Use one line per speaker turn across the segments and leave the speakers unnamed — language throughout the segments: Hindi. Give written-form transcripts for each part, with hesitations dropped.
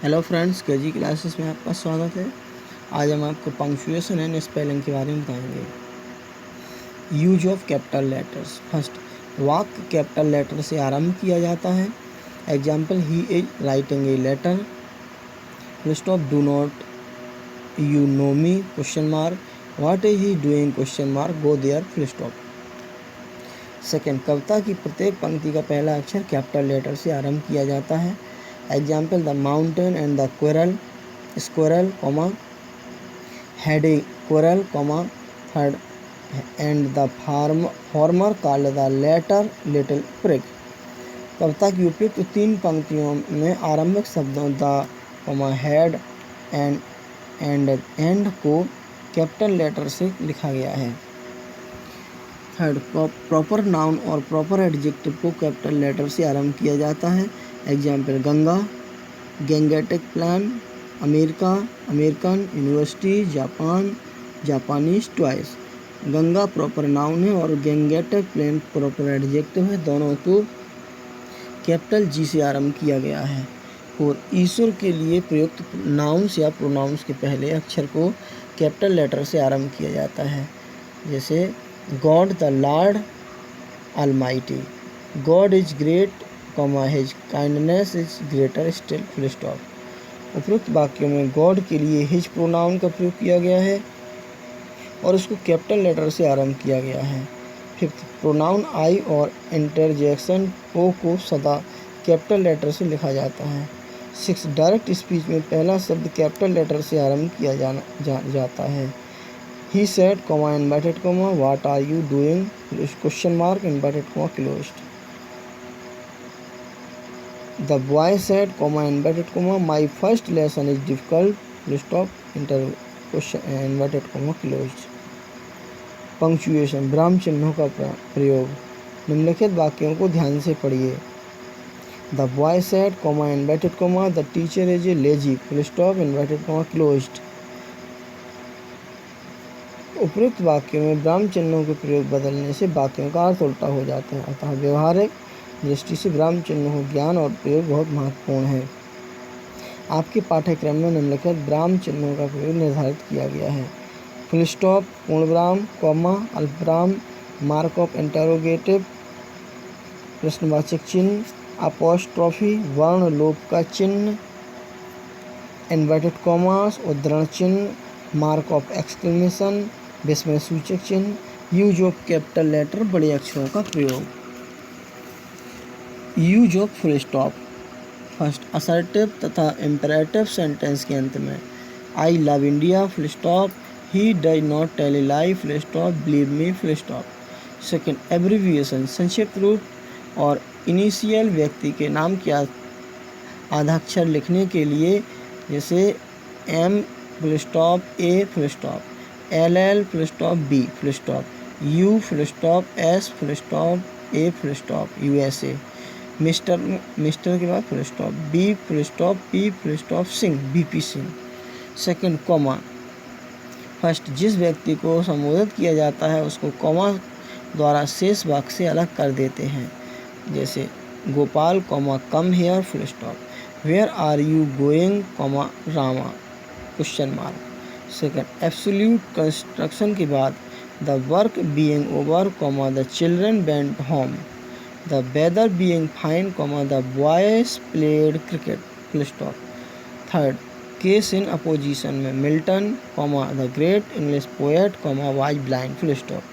हेलो फ्रेंड्स, केजी क्लासेस में आपका स्वागत है। आज हम आपको पंक्चुएशन एंड स्पेलिंग के बारे में बताएंगे। Use of capital letters. First, वाक्य कैपिटल लेटर से आरंभ किया जाता है। Example, he is writing a letter, full stop, do not you know me, question mark, what is he doing, question mark, go there, full stop. Second, कविता की प्रत्येक पंक्ति का पहला अक्षर कैपिटल लेटर से आरंभ किया जाता है। Example, the mountain and the squirrel, had a quarrel, third, and the farmer called the latter little prig। कविता की उपयुक्त तीन पंक्तियों में आरंभिक शब्दों द, हैड एंड को कैपिटल लेटर से लिखा गया है। थर्ड, प्रॉपर नाउन और प्रॉपर एडजेक्टिव को कैपिटल लेटर से आरंभ किया जाता है। Example, Ganga, Gangetic plan, America, American, university, Japan, Japanese, twice. Ganga proper noun है और गैंगेटिक प्लेन प्रॉपर एडजेक्टिव है। दोनों को कैपिटल जी से आरंभ किया गया है। और ईश्वर के लिए प्रयुक्त नाउन्स या प्रोनाउंस के पहले अक्षर को कैपिटल लेटर से आरंभ किया जाता है। जैसे God the Lord almighty, God is great, his kindness is greater still, full stop. उपयुक्त वाक्यों में गॉड के लिए हिज प्रोनाउन का प्रयोग किया गया है और उसको कैपिटल लेटर से आरंभ किया गया है। फिफ्थ, प्रोनाउन आई और इंटरजेक्शन ओ को सदा कैपिटल लेटर से लिखा जाता है। सिक्स, डायरेक्ट स्पीच में पहला शब्द कैपिटल लेटर से आरंभ किया जाता है। He said, inverted comma, what are you doing? Question mark, inverted comma, closed. The boy said, inverted comma, my first lesson is difficult, full stop, question, inverted comma, closed. Punctuation, विराम चिन्हों का प्रयोग। निम्नलिखित वाक्यों को ध्यान से पढ़िए। The boy said, inverted comma, the teacher is lazy, full stop, inverted comma, closed. उपयुक्त वाक्यों में विराम चिन्हों के प्रयोग बदलने से वाक्यों का अर्थ उल्टा हो जाता है। अतः व्यवहारिक दृष्टि से विराम चिन्हों का ज्ञान और प्रयोग बहुत महत्वपूर्ण है। आपके पाठ्यक्रम में निम्नलिखित विराम चिन्हों का प्रयोग निर्धारित किया गया है। फुल स्टॉप, पूर्ण विराम, कॉमा, अल्पविराम, मार्क ऑफ इंटरोगेटिव, प्रश्नवाचक चिन्ह, अपोस्ट्रोफी, वर्ण लोप का चिन्ह, इन्वर्टेड कॉमास, उद्धरण चिन्ह, मार्क ऑफ एक्सक्लेमेशन, विस्मय सूचक चिन्ह। यूज ऑफ कैपिटल लेटर, बड़े अक्षरों का प्रयोग। Use of full stop. First, assertive तथा इम्पेरेटिव सेंटेंस के अंत में I love India, full stop, he does not tell a lie, full stop, believe me, full stop. Second, abbreviation, संक्षिप्त रूप और इनिशियल व्यक्ति के नाम के आधाक्षर लिखने के लिए, जैसे M full stop, A full stop, LL full stop, B full stop, U full stop, S full stop, A full stop, USA। Mister के बाद full stop, B full stop, P full stop, Singh, BP Singh. Second, comma. First, जिस व्यक्ति को संबोधित किया जाता है उसको कॉमा द्वारा शेष वाक्य से अलग कर देते हैं। जैसे Gopal, come here, full stop, where are you going, Rama, question mark. Second, absolute construction के बाद the work being over, the children went home, the weather being fine, the boys played cricket, full stop. Third, case in apposition में Milton, the great English poet, was blind, full stop.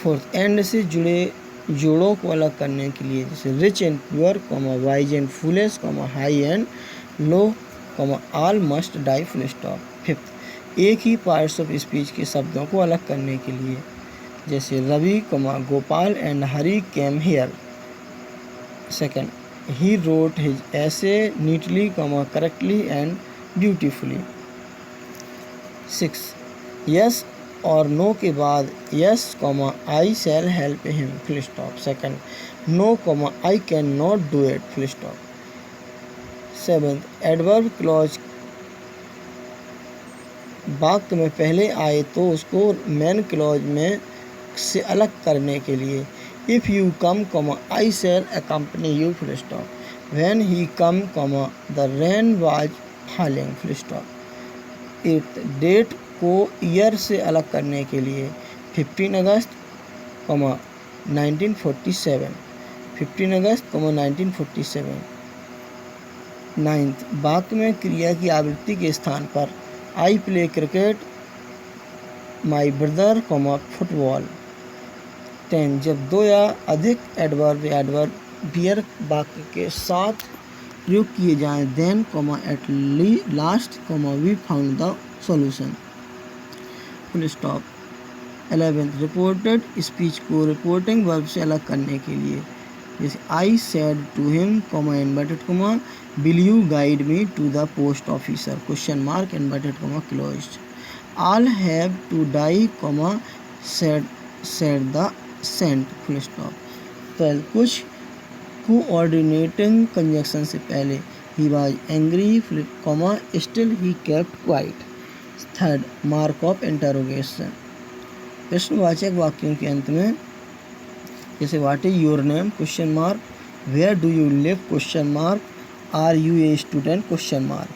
Fourth, and से जुड़े जोड़ों को अलग करने के लिए, जैसे rich and poor, wise and fullest, high and low, all must die, full stop. Fifth, एक ही पार्ट्स ऑफ स्पीच के शब्दों को अलग करने के लिए, जैसे Ravi, Gopal and Hari came here. Second, he wrote his essay neatly, correctly and beautifully. Six, yes और नो के बाद yes, I shall help him, full stop. Second, no, I can not do it, full stop. Seventh, adverb clause वाक्य में पहले आए तो उसको मेन क्लॉज में से अलग करने के लिए, if you come, I shall accompany you, full stop. When he come, the rain was falling. Full stop. 8th, date को ईयर से अलग करने के लिए 15 अगस्त, 1947. 15 अगस्त, 1947. 9th, वाक्य में क्रिया की आवृत्ति के स्थान पर I play cricket, my brother, football. 10, जब दो या अधिक एडवर्बियर वाक्य के साथ प्रयोग किए जाएं, then, at last, we found the solution. Full stop. 11th, reported speech को रिपोर्टिंग वर्ब से अलग करने के लिए, जैसे I said to him, inverted, will you guide me to the post officer, question mark, inverted, closed. All have to die, said the saint. Full stop. 12, कुछ कोऑर्डिनेटिंग कंजक्शन से पहले he was angry, still he kept quiet. 3rd, mark of interrogation. प्रश्नवाचक वाक्यों के अंत में, जैसे what is your name, question mark, where do you live, question mark, are you a student, question mark.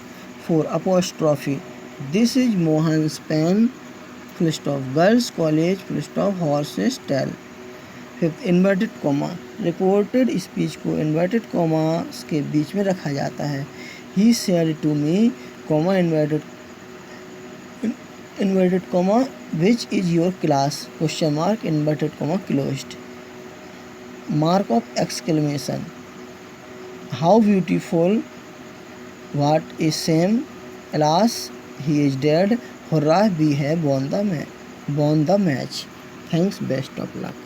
4, apostrophe, this is Mohan's pen, full stop, girls college, full stop, horses tail. 5th, inverted comma, reported speech को इन्वर्टेड कॉमास के बीच में रखा जाता है. He said to me, inverted comma, which is your class, question mark, inverted comma, closed. Mark of exclamation, how beautiful, what is same, alas he is dead, hurrah we have won the match. Thanks, best of luck.